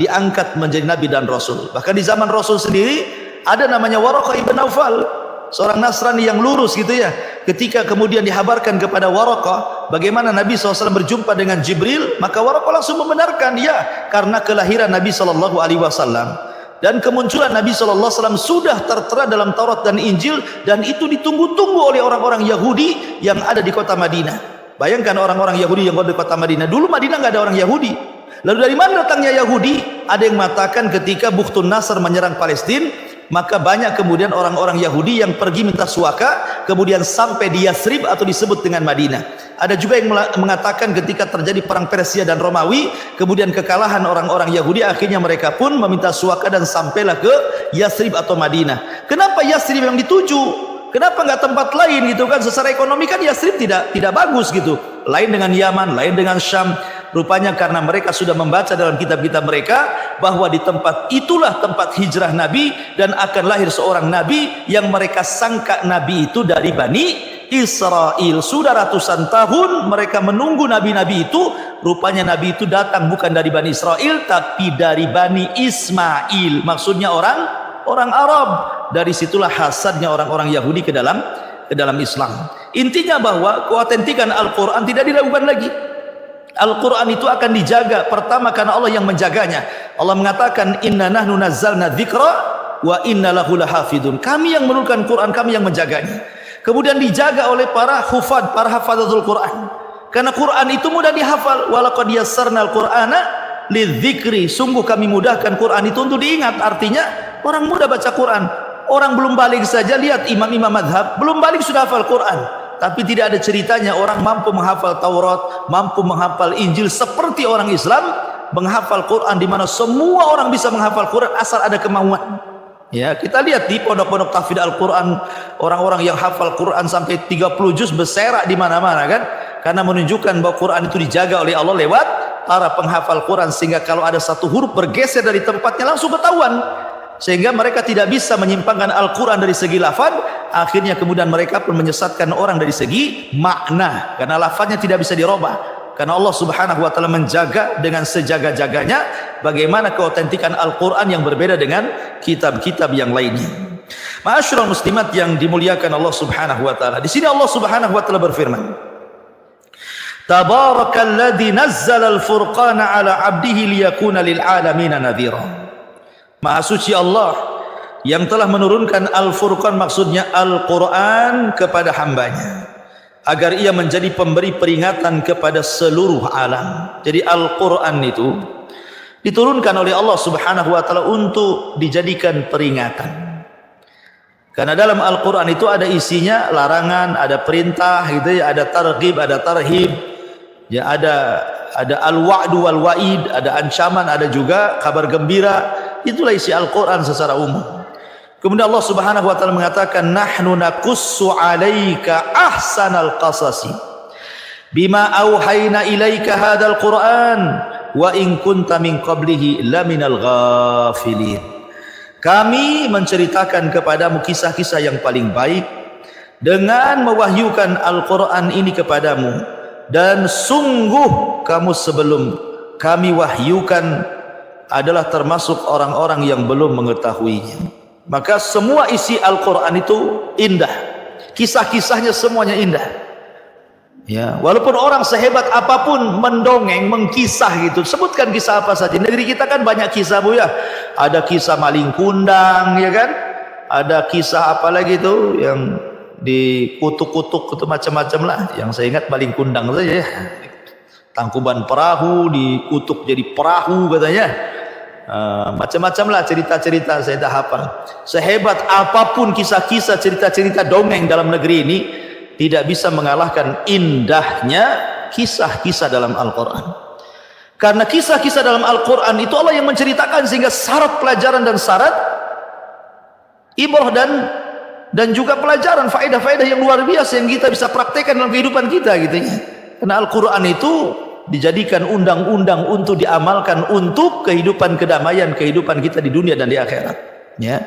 Speaker 1: diangkat menjadi Nabi dan Rasul. Bahkan di zaman Rasul sendiri ada namanya Waraqah ibn Naufal, seorang Nasrani yang lurus gitu ya. Ketika kemudian dihabarkan kepada Waraqah bagaimana Nabi SAW berjumpa dengan Jibril, maka Waraqah langsung membenarkan, ya, karena kelahiran Nabi SAW dan kemunculan Nabi SAW sudah tertera dalam Taurat dan Injil, dan itu ditunggu-tunggu oleh orang-orang Yahudi yang ada di kota Madinah. Bayangkan orang-orang Yahudi yang ada di kota Madinah. Dulu Madinah nggak ada orang Yahudi. Lalu dari mana datangnya Yahudi? Ada yang mengatakan ketika Bukhtun Nasr menyerang Palestina, maka banyak kemudian orang-orang Yahudi yang pergi minta suaka, kemudian sampai di Yathrib atau disebut dengan Madinah. Ada juga yang mengatakan ketika terjadi perang Persia dan Romawi, kemudian kekalahan orang-orang Yahudi, akhirnya mereka pun meminta suaka dan sampailah ke Yathrib atau Madinah. Kenapa Yathrib yang dituju? Kenapa nggak tempat lain gitu kan? Secara ekonomi kan Yathrib tidak bagus gitu. Lain dengan Yaman, lain dengan Syam. Rupanya karena mereka sudah membaca dalam kitab-kitab mereka bahwa di tempat itulah tempat hijrah Nabi, dan akan lahir seorang Nabi yang mereka sangka Nabi itu dari Bani Israel. Sudah ratusan tahun mereka menunggu Nabi-Nabi itu. Rupanya Nabi itu datang bukan dari Bani Israel, tapi dari Bani Ismail. Maksudnya orang Arab. Dari situlah hasadnya orang-orang Yahudi ke dalam Islam. Intinya bahwa keautentikan Al-Quran tidak diragukan lagi. Al-Quran itu akan dijaga, pertama karena Allah yang menjaganya. Allah mengatakan inna nahnu nazzalna dzikra wa inna lahu lahafidun. Kami yang menurunkan Quran, kami yang menjaganya. Kemudian dijaga oleh para hufad, para hafazatul Quran. Karena Quran itu mudah dihafal. Walaqad yassarnal Qur'ana lidzikri. Sungguh kami mudahkan Quran itu untuk diingat. Artinya orang mudah baca Quran. Orang belum balik saja, lihat imam-imam madhab belum balik sudah hafal Quran. Tapi tidak ada ceritanya orang mampu menghafal Taurat, mampu menghafal Injil seperti orang Islam menghafal Quran di mana semua orang bisa menghafal Quran asal ada kemauan. Ya, kita lihat di pondok-pondok tahfidz Al-Quran, orang-orang yang hafal Quran sampai 30 juz berserak di mana-mana kan, karena menunjukkan bahwa Quran itu dijaga oleh Allah lewat para penghafal Quran, sehingga kalau ada satu huruf bergeser dari tempatnya langsung ketahuan, sehingga mereka tidak bisa menyimpangkan Al-Quran dari segi lafaz. Akhirnya kemudian mereka pun menyesatkan orang dari segi makna, karena lafaznya tidak bisa dirubah. Karena Allah Subhanahu wa taala menjaga dengan sejaga-jaganya bagaimana keautentikan Al-Qur'an yang berbeda dengan kitab-kitab yang lainnya. Ma'asyiral muslimat yang dimuliakan Allah Subhanahu wa taala. Di sini Allah Subhanahu wa taala berfirman, Tabarakalladzi nazzala al-furqana 'ala 'abdihi liyakuna lil 'alamin nadhira. Maha suci Allah yang telah menurunkan Al-Furqan, maksudnya Al-Qur'an, kepada hambanya agar ia menjadi pemberi peringatan kepada seluruh alam. Jadi Al-Quran itu diturunkan oleh Allah Subhanahu wa taala untuk dijadikan peringatan. Karena dalam Al-Quran itu ada isinya larangan, ada perintah gitu ya, ada targhib, ada tarhib. Ya, ada al-wa'du wal wa'id, ada ancaman, ada juga kabar gembira. Itulah isi Al-Quran secara umum. Kemudian Allah Subhanahu wa taala mengatakan, nahnu naqussu 'alaika ahsanal qasasi bima auhayna ilaika hadzal Qur'an wa in kunta min qablihi laminal ghafilin. Kami menceritakan kepadamu kisah-kisah yang paling baik dengan mewahyukan Al-Qur'an ini kepadamu, dan sungguh kamu sebelum kami wahyukan adalah termasuk orang-orang yang belum mengetahuinya. Maka semua isi Al-Quran itu indah, kisah-kisahnya semuanya indah. Ya, walaupun orang sehebat apapun mendongeng, mengkisah gitu, sebutkan kisah apa saja. Negeri kita kan banyak kisah Bu ya. Ada kisah maling kundang ya kan, ada kisah apa lagi tuh yang dikutuk-kutuk itu macam-macam lah. Yang saya ingat maling kundang saja ya. Tangkuban perahu dikutuk jadi perahu katanya. Macam-macam lah cerita-cerita, saya dah hafal. Sehebat apapun kisah-kisah, cerita-cerita dongeng dalam negeri ini, tidak bisa mengalahkan indahnya kisah-kisah dalam Al-Quran. Karena kisah-kisah dalam Al-Quran itu Allah yang menceritakan, sehingga syarat pelajaran dan syarat ibrah dan juga pelajaran, faedah-faedah yang luar biasa yang kita bisa praktekkan dalam kehidupan kita gitu ya. Karena Al-Quran itu dijadikan undang-undang untuk diamalkan untuk kehidupan kedamaian, kehidupan kita di dunia dan di akhirat ya.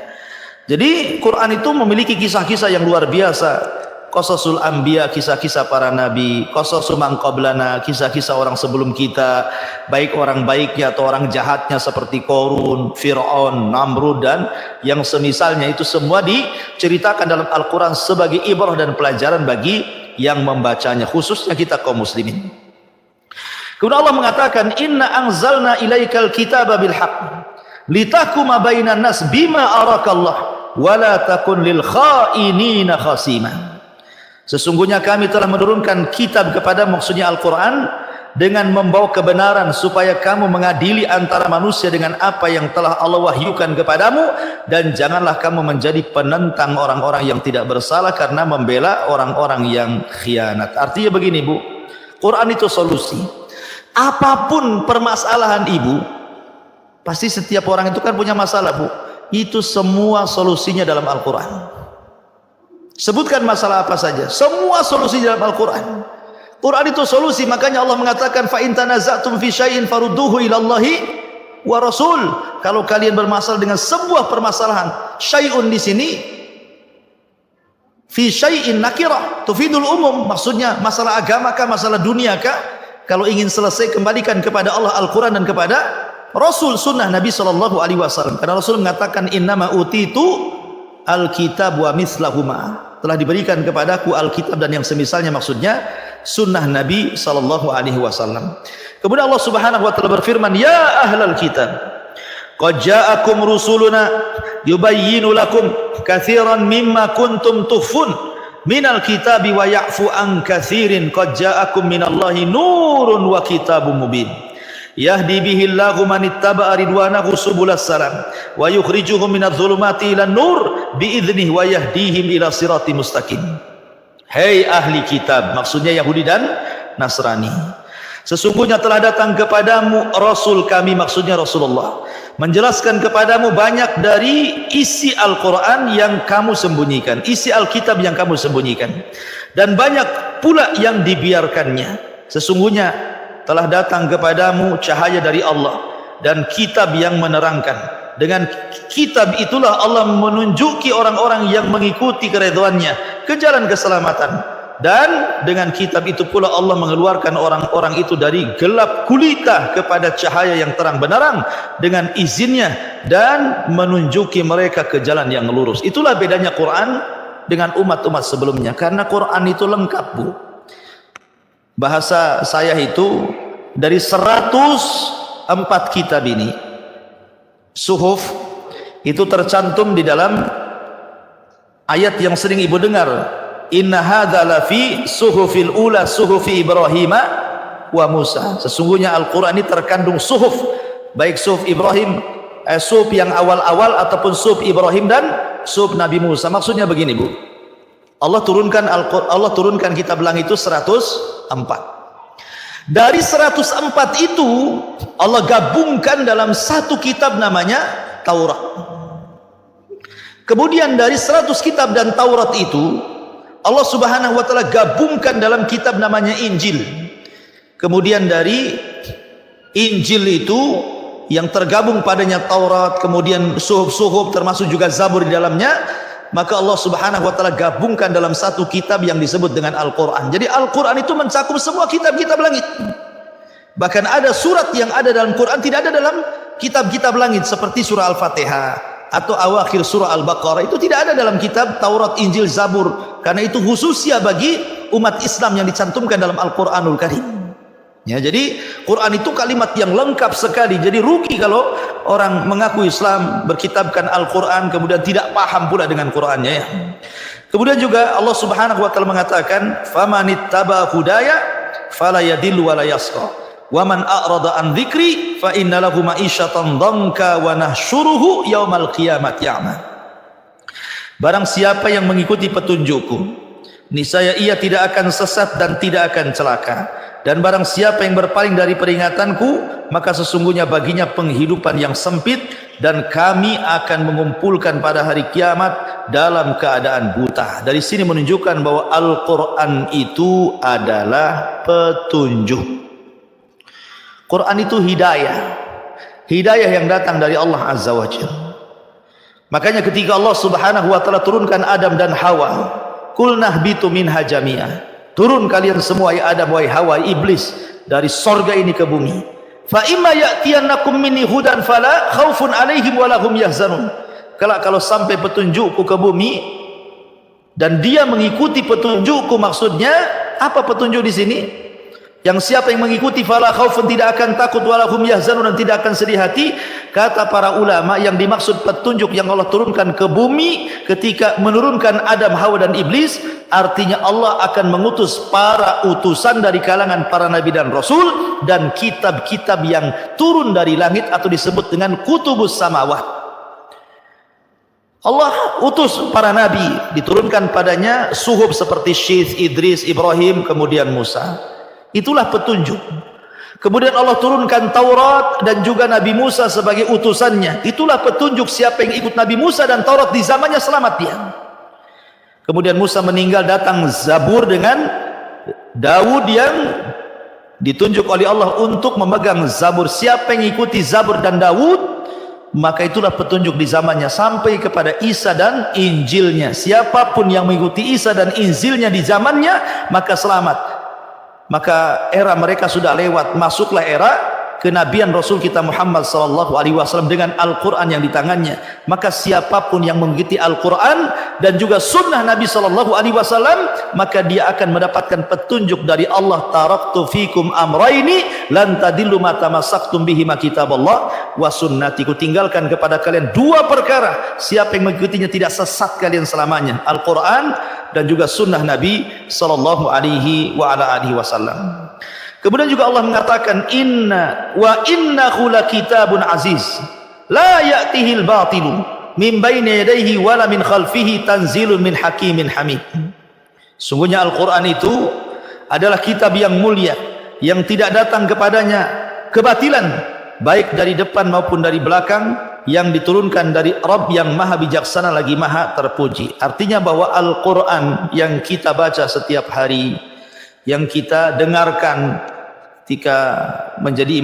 Speaker 1: Jadi Quran itu memiliki kisah-kisah yang luar biasa. Qasasul anbiya, kisah-kisah para nabi, qasasul man qablana, kisah-kisah orang sebelum kita, baik orang baiknya atau orang jahatnya seperti Qarun, Fir'aun, Namrud dan yang semisalnya, itu semua diceritakan dalam Al-Quran sebagai ibrah dan pelajaran bagi yang membacanya, khususnya kita kaum muslimin. Kemudian Allah mengatakan, inna anzalna ilaikal kitaba bil haqq litahkuma bainan nas bima arakallah wa la takun lil khainina khasima. Sesungguhnya kami telah menurunkan kitab kepada, maksudnya Al-Quran, dengan membawa kebenaran supaya kamu mengadili antara manusia dengan apa yang telah Allah wahyukan kepadamu, dan janganlah kamu menjadi penentang orang-orang yang tidak bersalah karena membela orang-orang yang khianat. Artinya begini Bu, Quran itu solusi. Apapun permasalahan ibu, pasti setiap orang itu kan punya masalah Bu, itu semua solusinya dalam Al-Quran. Sebutkan masalah apa saja, semua solusi dalam Al-Quran. Quran itu solusi. Makanya Allah mengatakan, fa in tanaza'tum fi syai'in farudduhu ila Allahi wa Rasul. Kalau kalian bermasalah dengan sebuah permasalahan, syai'un di sini fi syai'in nakirah tufidul umum, maksudnya masalah agama kah, masalah dunia kah, kalau ingin selesai kembalikan kepada Allah Al-Quran dan kepada Rasul, sunnah Nabi SAW. Karena Rasul mengatakan, innama utitu al-kitab wa mislahuma, telah diberikan kepadaku Alkitab dan yang semisalnya, maksudnya sunnah Nabi SAW. Kemudian Allah Subhanahu wa taala berfirman, ya ahlal kitab qad ja'akum rusuluna yubayyinu lakum katsiran mimma kuntum tukhfun minal kitabi wa ya'fu an katsirin qad ja'akum minallahi nurun wa kitabun mubin yahdi bihillahu man ittaba'a ridwanahu subulas salam wa yukhrijuhum minadh dhulumati ilan nur biidnih wa yahdihim ila siratim mustaqim. Hei ahli kitab, maksudnya Yahudi dan Nasrani, Sesungguhnya telah datang kepadamu Rasul kami, maksudnya Rasulullah, menjelaskan kepadamu banyak dari isi Al-Quran yang kamu sembunyikan, isi Alkitab yang kamu sembunyikan, dan banyak pula yang dibiarkannya. Sesungguhnya telah datang kepadamu cahaya dari Allah dan kitab yang menerangkan. Dengan kitab itulah Allah menunjuki orang-orang yang mengikuti keridhaannya ke jalan keselamatan, dan dengan kitab itu pula Allah mengeluarkan orang-orang itu dari gelap gulita kepada cahaya yang terang benderang dengan izinnya dan menunjuki mereka ke jalan yang lurus. Itulah bedanya Quran dengan umat-umat sebelumnya, karena Quran itu lengkap, Bu. Bahasa saya itu dari 104 kitab ini, suhuf, itu tercantum di dalam ayat yang sering ibu dengar, inna hadza lafi suhufil ula suhufi Ibrahim wa Musa. Sesungguhnya Al-Quran ini terkandung suhuf, baik suhuf Ibrahim, suhuf yang awal-awal ataupun suhuf Ibrahim dan suhuf Nabi Musa. Maksudnya begini, Bu, Allah turunkan kitab langit itu 104. Dari 104 itu Allah gabungkan dalam satu kitab namanya Taurat. Kemudian dari 100 kitab dan Taurat itu Allah Subhanahu wa taala gabungkan dalam kitab namanya Injil. Kemudian dari Injil itu yang tergabung padanya Taurat, kemudian suhuf-suhuf termasuk juga Zabur di dalamnya, maka Allah Subhanahu wa taala gabungkan dalam satu kitab yang disebut dengan Al-Quran. Jadi Al-Quran itu mencakup semua kitab-kitab langit. Bahkan ada surat yang ada dalam Quran tidak ada dalam kitab-kitab langit, seperti surah Al-Fatihah atau awakhir surah Al-Baqarah, itu tidak ada dalam kitab Taurat, Injil, Zabur, karena itu khususnya bagi umat Islam yang dicantumkan dalam Al-Quranul Karim. Ya, jadi Quran itu kalimat yang lengkap sekali. Jadi rugi kalau orang mengaku Islam, berkitabkan Al-Quran, kemudian tidak paham pula dengan Qurannya, ya. Kemudian juga Allah Subhanahu wa taala mengatakan, "Famanittaba hudaya fala yadillu wa la yasqa. Wa man a'rada an dzikri fa inna lahu ma'isyatan dhanka wa nahsyuruhu yaumal qiyamati a'ma." Barang siapa yang mengikuti petunjukku, niscaya ia tidak akan sesat dan tidak akan celaka. Dan barang siapa yang berpaling dari peringatanku, maka sesungguhnya baginya penghidupan yang sempit, dan kami akan mengumpulkan pada hari kiamat dalam keadaan buta. Dari sini menunjukkan bahwa Al-Quran itu adalah petunjuk. Quran itu hidayah, hidayah yang datang dari Allah Azza wa Jalla. Makanya ketika Allah Subhanahu wa taala turunkan Adam dan Hawa, qulna ihbitu minha jami'ah, turun kalian semua ya Adam, wahai Hawa, iblis, dari sorga ini ke bumi. Fa imma ya'tiyannakum minni hudan fala khaufun 'alaihim wa lahum yahzanun. Kalau sampai petunjukku ke bumi dan dia mengikuti petunjukku, maksudnya apa petunjuk di sini? Yang siapa yang mengikuti fala khaufun, tidak akan takut, walahum yahzanun, dan tidak akan sedih hati. Kata para ulama, yang dimaksud petunjuk yang Allah turunkan ke bumi ketika menurunkan Adam, Hawa dan iblis, artinya Allah akan mengutus para utusan dari kalangan para nabi dan rasul dan kitab-kitab yang turun dari langit atau disebut dengan kutubus samawat. Allah utus para nabi, diturunkan padanya suhuf seperti Syith, Idris, Ibrahim, kemudian Musa. Itulah petunjuk. Kemudian Allah turunkan Taurat dan juga Nabi Musa sebagai utusannya. Itulah petunjuk. Siapa yang ikut Nabi Musa dan Taurat di zamannya, selamat dia. Kemudian Musa meninggal, datang Zabur dengan Daud yang ditunjuk oleh Allah untuk memegang Zabur. Siapa yang ikuti Zabur dan Daud, maka itulah petunjuk di zamannya, sampai kepada Isa dan Injilnya. Siapapun yang mengikuti Isa dan Injilnya di zamannya, maka selamat. Maka era mereka sudah lewat, masuklah era kenabian Rasul kita Muhammad SAW dengan Al-Quran yang di tangannya. Maka siapapun yang mengikuti Al-Quran dan juga sunnah Nabi SAW, maka dia akan mendapatkan petunjuk dari Allah. Taraktu fikum amraini lan tadillu ma tamassaktum bihima kitaballah wa sunnati. Ku tinggalkan kepada kalian dua perkara, siapa yang mengikutinya tidak sesat kalian selamanya, Al-Quran dan juga sunnah Nabi sallallahu alaihi wa ala alihi wasallam. Kemudian juga Allah mengatakan, innahu lakitabun aziz la ya'tihi al-batilu min baini yadayhi wala min khalfihi tanzilun min hakimin hamid. Sungguhnya Al-Quran itu adalah kitab yang mulia, yang tidak datang kepadanya kebatilan, baik dari depan maupun dari belakang, yang diturunkan dari Rabb yang maha bijaksana lagi maha terpuji. Artinya bahwa Al-Quran yang kita baca setiap hari, yang kita dengarkan ketika menjadi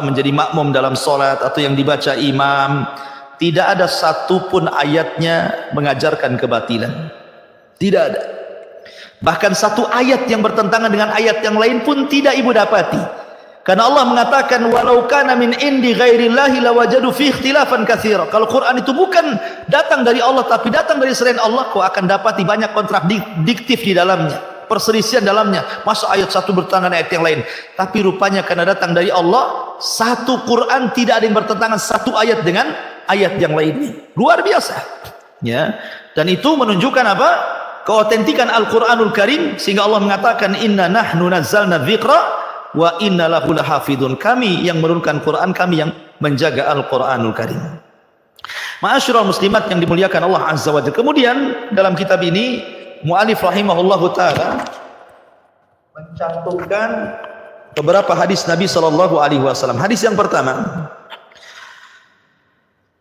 Speaker 1: menjadi makmum dalam solat, atau yang dibaca imam, tidak ada satupun ayatnya mengajarkan kebatilan. Tidak ada. Bahkan satu ayat yang bertentangan dengan ayat yang lain pun tidak ibu dapati. Karena Allah mengatakan walau kana min indi ghairillahi lawajadu fi ikhtilafan katsira. Kalau Quran itu bukan datang dari Allah tapi datang dari selain Allah, kau akan dapati banyak kontradiktif di dalamnya, perselisihan dalamnya. Masa ayat satu bertentangan ayat yang lain? Tapi rupanya karena datang dari Allah, satu Quran tidak ada yang bertentangan satu ayat dengan ayat yang lainnya. Luar biasa. Ya. Dan itu menunjukkan apa? Keautentikan Al-Qur'anul Karim, sehingga Allah mengatakan inna nahnu nazzalna dzikra wa inna lahu lahafidun. Kami yang menurunkan Quran, kami yang menjaga Al-Quranul Karim. Ma'asyiral muslimat yang dimuliakan Allah Azza wa Jalla. Kemudian dalam kitab ini mu'alif rahimahullahu ta'ala mencantumkan beberapa hadis Nabi SAW. Hadis yang pertama,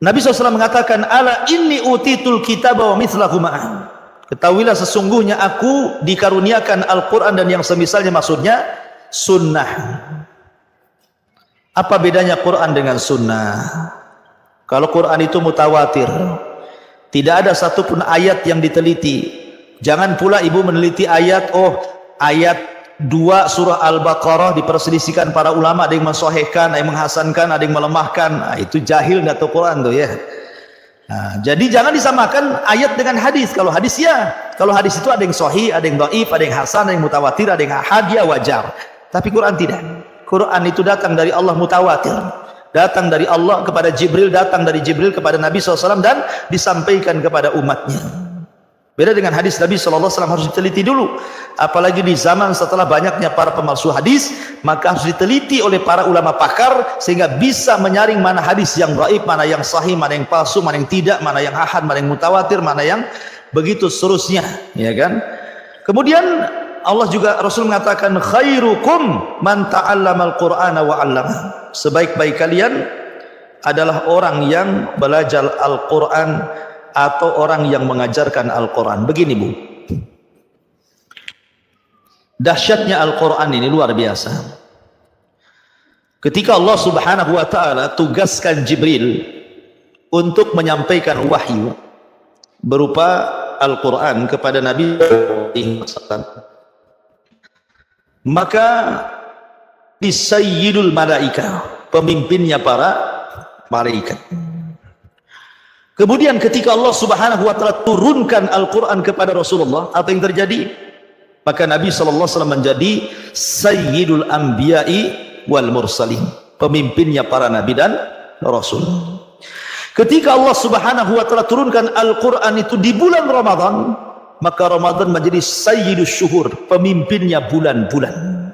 Speaker 1: Nabi SAW mengatakan, ala inni utitul kitaba wa mithlahu ma'ah. Ketahuilah sesungguhnya aku dikaruniakan Al-Quran dan yang semisalnya, maksudnya sunnah. Apa bedanya Quran dengan sunnah? Kalau Quran itu mutawatir, tidak ada satupun ayat yang diteliti. Jangan pula ibu meneliti ayat, ayat 2 surah Al-Baqarah diperselisihkan para ulama, ada yang mensahihkan, ada yang menghasankan, ada yang melemahkan. Nah, itu jahil nggak tahu Quran tuh ya. Nah, jadi jangan disamakan ayat dengan hadis. Kalau hadis ya, kalau hadis itu ada yang sahih, ada yang dhaif, ada yang hasan, ada yang mutawatir, ada yang ahad, ya wajar. Tapi Quran tidak. Quran itu datang dari Allah mutawatir, datang dari Allah kepada Jibril, datang dari Jibril kepada Nabi SAW dan disampaikan kepada umatnya. Beda dengan hadis Nabi SAW, harus diteliti dulu. Apalagi di zaman setelah banyaknya para pemalsu hadis, maka harus diteliti oleh para ulama pakar, sehingga bisa menyaring mana hadis yang dhaif, mana yang sahih, mana yang palsu, mana yang tidak, mana yang ahad, mana yang mutawatir, mana yang begitu seterusnya, ya kan? Kemudian Allah juga, Rasul mengatakan khairukum man ta'allamal Qur'ana wa 'allama. Sebaik-baik kalian adalah orang yang belajar Al-Qur'an atau orang yang mengajarkan Al-Qur'an. Begini Bu, dahsyatnya Al-Qur'an ini luar biasa. Ketika Allah Subhanahu wa taala tugaskan Jibril untuk menyampaikan wahyu berupa Al-Qur'an kepada Nabi SAW, maka di sayyidul malaika, pemimpinnya para malaikat. Kemudian ketika Allah Subhanahu wa taala turunkan Al-Qur'an kepada Rasulullah, apa yang terjadi? Maka Nabi sallallahu alaihi wasallam menjadi sayyidul anbiya'i wal mursalin, pemimpinnya para nabi dan rasul. Ketika Allah Subhanahu wa taala turunkan Al-Qur'an itu di bulan Ramadan, maka Ramadan menjadi sayyidus syuhur, pemimpinnya bulan-bulan.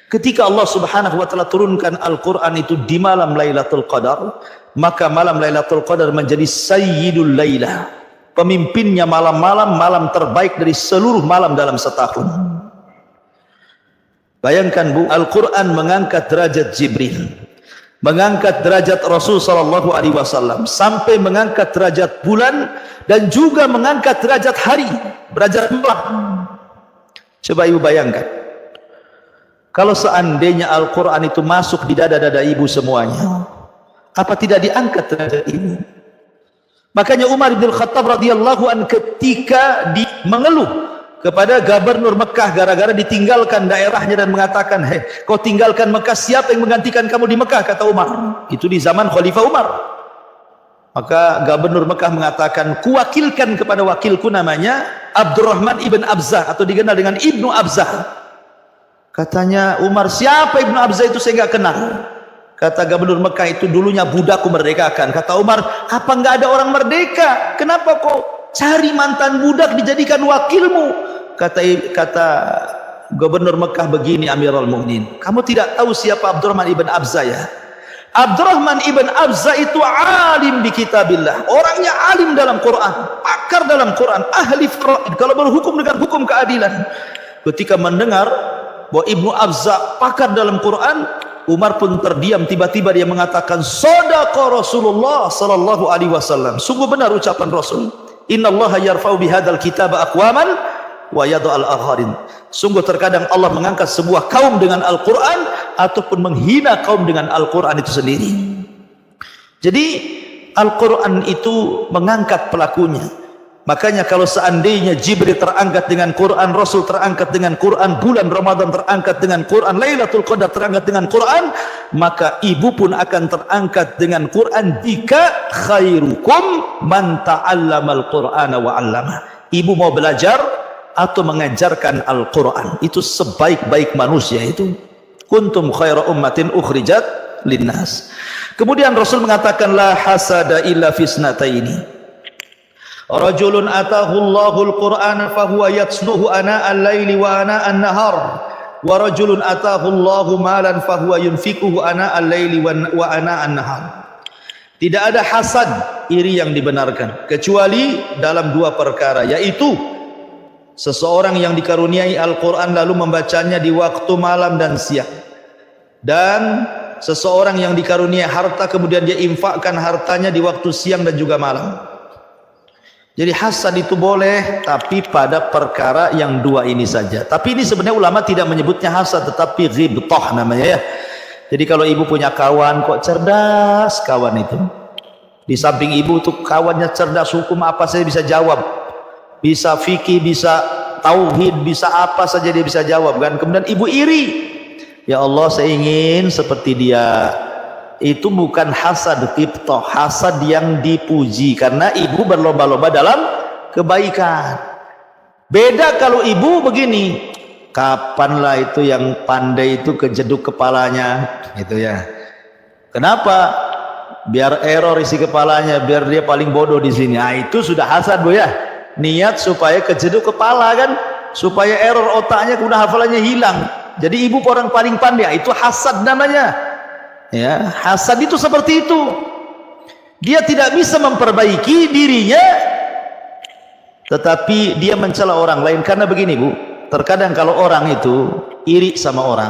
Speaker 1: Ketika Allah Subhanahu wa taala turunkan Al-Qur'an itu di malam Lailatul Qadar, maka malam Lailatul Qadar menjadi sayyidul lailah, pemimpinnya malam-malam, malam terbaik dari seluruh malam dalam setahun. Bayangkan Bu, Al-Qur'an mengangkat derajat Jibril, mengangkat derajat Rasul sallallahu alaihi wasallam, sampai mengangkat derajat bulan, dan juga mengangkat derajat hari, derajat malam. Coba ibu bayangkan, kalau seandainya Al-Quran itu masuk di dada-dada ibu semuanya, apa tidak diangkat derajat ibu? Makanya Umar bin Khattab radhiyallahu an ketika mengeluh kepada gubernur Mekah gara-gara ditinggalkan daerahnya dan mengatakan, hei, kau tinggalkan Mekah, siapa yang menggantikan kamu di Mekah? Kata Umar. Itu di zaman Khalifah Umar. Maka gubernur Mekah mengatakan, kuwakilkan kepada wakilku namanya Abdurrahman ibn Abzah, atau dikenal dengan Ibnu Abzah. Katanya Umar, siapa Ibnu Abzah itu? Saya nggak kenal. Kata gubernur Mekah, itu dulunya budakku merdekakan. Kata Umar, apa nggak ada orang merdeka? Kenapa kau cari mantan budak dijadikan wakilmu? Kata gubernur Mekah begini, Amirul Mukminin, kamu tidak tahu siapa Abdurrahman ibn Abzah ya? Abdurrahman ibn Abzah itu alim di kitabillah, orangnya alim dalam Quran, pakar dalam Quran, ahli faraid, kalau berhukum dengan hukum keadilan. Ketika mendengar bahwa Ibnu Abza pakar dalam Quran, Umar pun terdiam. Tiba-tiba dia mengatakan, "Shadaqa Rasulullah sallallahu alaihi wasallam." Sungguh benar ucapan Rasul. "Innallaha yarfa'u bihadzal kitaba aqwaman wa yadh'al akharin." Sungguh terkadang Allah mengangkat sebuah kaum dengan Al-Qur'an ataupun menghina kaum dengan Al-Qur'an itu sendiri. Jadi Al-Qur'an itu mengangkat pelakunya. Makanya kalau seandainya Jibril terangkat dengan Quran, Rasul terangkat dengan Quran, bulan Ramadan terangkat dengan Quran, Lailatul Qadar terangkat dengan Quran, maka ibu pun akan terangkat dengan Quran jika khairukum man ta'allamal Qur'ana wa 'allama. Ibu mau belajar atau mengajarkan Al-Quran, itu sebaik-baik manusia itu. Kuntum khaira ummatin ukhrijat linnas. Kemudian Rasul mengatakan, la hasada illa fisnataini. Rajulun atahu Allahul Qur'ana fahuwa yatsluhu ana al-laili wa ana an-nahar, wa rajulun atahu Allahu malan fahuwa yunfikuhu ana al-laili wa ana an-nahar. Tidak ada hasad, iri yang dibenarkan kecuali dalam dua perkara, yaitu seseorang yang dikaruniai Al-Quran lalu membacanya di waktu malam dan siang, dan seseorang yang dikaruniai harta kemudian dia infakkan hartanya di waktu siang dan juga malam. Jadi hasad itu boleh, tapi pada perkara yang dua ini saja. Tapi ini sebenarnya ulama tidak menyebutnya hasad, tetapi ghibthah namanya ya. Jadi kalau ibu punya kawan kok cerdas, kawan itu di samping ibu tuh kawannya cerdas, hukum apa saja bisa jawab, bisa fikih, bisa tauhid, bisa apa saja dia bisa jawab kan. Kemudian ibu iri, ya Allah saya ingin seperti dia. Itu bukan hasad ghibthah, hasad yang dipuji karena ibu berlomba-lomba dalam kebaikan. Beda kalau ibu begini, kapanlah itu yang pandai itu kejeduk kepalanya gitu ya. Kenapa? Biar error isi kepalanya, biar dia paling bodoh di sini. Ah, itu sudah hasad Bu ya. Niat supaya kejeduk kepala kan, supaya error otaknya kemudian hafalannya hilang. Jadi ibu orang paling pandai, itu hasad namanya. Ya, hasad itu seperti itu. Dia tidak bisa memperbaiki dirinya, tetapi dia mencela orang lain. Karena begini Bu, terkadang kalau orang itu iri sama orang,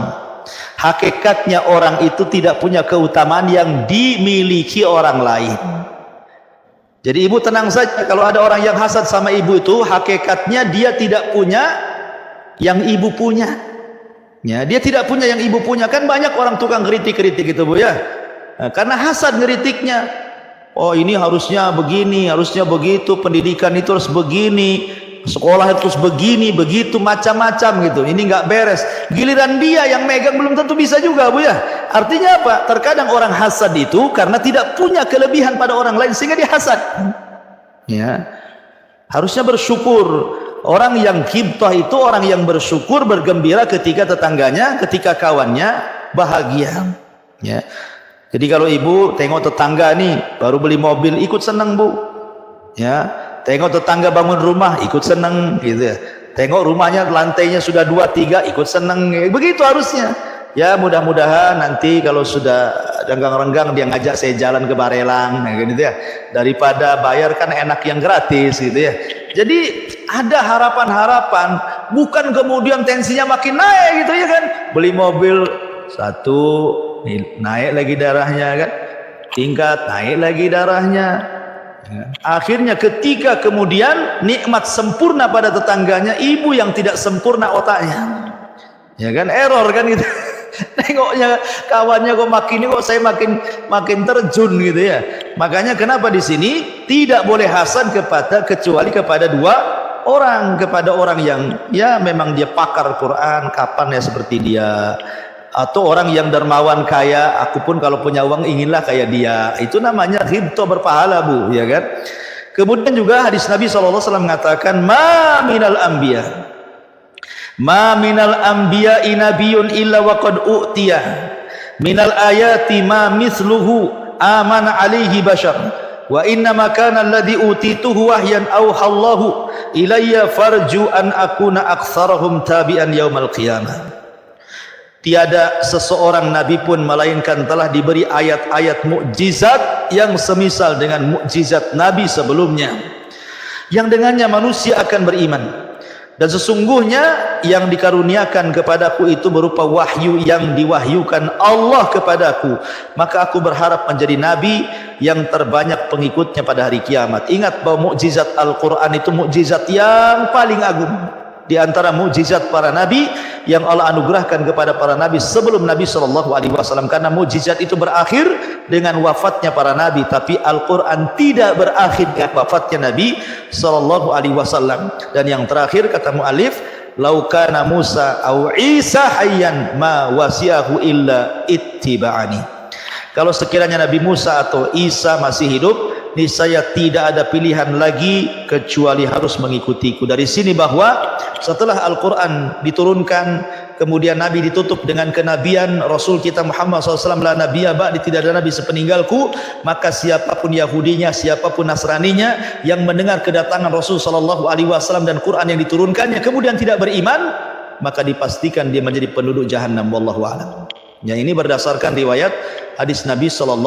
Speaker 1: hakikatnya orang itu tidak punya keutamaan yang dimiliki orang lain. Jadi ibu tenang saja, kalau ada orang yang hasad sama ibu itu, hakikatnya dia tidak punya yang ibu punya. Ya, dia tidak punya yang ibu punya. Kan banyak orang tukang kritik-kritik gitu Bu ya. Nah, karena hasad ngeritiknya. Oh ini harusnya begini, harusnya begitu, pendidikan itu harus begini, sekolah itu harus begini, begitu, macam-macam gitu. Ini nggak beres. Giliran dia yang megang belum tentu bisa juga Bu ya. Artinya apa? Terkadang orang hasad itu karena tidak punya kelebihan pada orang lain sehingga dia hasad. Ya. Harusnya bersyukur. Orang yang ghibthah itu orang yang bersyukur, bergembira ketika tetangganya, ketika kawannya bahagia. Ya. Jadi kalau ibu tengok tetangga nih baru beli mobil, ikut senang Bu. Ya. Tengok tetangga bangun rumah, ikut senang gitu ya. Tengok rumahnya lantainya sudah 2, 3, ikut senang. Begitu harusnya. Ya mudah-mudahan nanti kalau sudah renggang-renggang dia ngajak saya jalan ke Barelang gitu ya. Daripada bayar kan enak yang gratis gitu ya. Jadi ada harapan-harapan, bukan kemudian tensinya makin naik gitu ya kan. Beli mobil satu naik lagi darahnya kan, tingkat naik lagi darahnya. Akhirnya ketika kemudian nikmat sempurna pada tetangganya, ibu yang tidak sempurna otaknya. Ya kan, error kan gitu. Tengoknya kawannya kok makin ini, kok saya makin terjun gitu ya. Makanya kenapa di sini tidak boleh hasad kecuali kepada dua orang, kepada orang yang ya memang dia pakar Quran, kapan ya seperti dia, atau orang yang dermawan kaya, aku pun kalau punya uang inginlah kayak dia. Itu namanya ghibthah berpahala Bu, ya kan. Kemudian juga hadis Nabi SAW mengatakan, ma minal anbiya nabiyun illa wa qad u'tiya minal ayati ma mithluhu amana alaihi bashar wa inna ma kana alladhi utituhu wahyan awhallahu ilayya farju an akuna aktsarahum tabi'an yaumal qiyamah. Tiada seseorang nabi pun melainkan telah diberi ayat-ayat mukjizat yang semisal dengan mukjizat nabi sebelumnya, yang dengannya manusia akan beriman. Dan sesungguhnya yang dikaruniakan kepadaku itu berupa wahyu yang diwahyukan Allah kepadaku. Maka aku berharap menjadi nabi yang terbanyak pengikutnya pada hari kiamat. Ingat bahwa mukjizat Al-Quran itu mukjizat yang paling agung di antara mukjizat para nabi yang Allah anugerahkan kepada para nabi sebelum Nabi SAW, karena mukjizat itu berakhir dengan wafatnya para nabi, tapi Al-Quran tidak berakhir dengan wafatnya Nabi SAW. Dan yang terakhir kata mu'alif, lau kana Musa au Isa hayyan ma wasi'ahu illa ittiba'ani. Kalau sekiranya Nabi Musa atau Isa masih hidup, niscaya tidak ada pilihan lagi kecuali harus mengikutiku. Dari sini bahwa setelah Al-Quran diturunkan, kemudian Nabi ditutup dengan kenabian, Rasul kita Muhammad SAW la nabiyya ba'di, tidak ada nabi sepeninggalku, maka siapapun Yahudinya, siapapun Nasraninya yang mendengar kedatangan Rasul SAW dan Quran yang diturunkannya kemudian tidak beriman, maka dipastikan dia menjadi penduduk jahannam. Wallahu a'lam. Yang ini berdasarkan riwayat hadis Nabi SAW.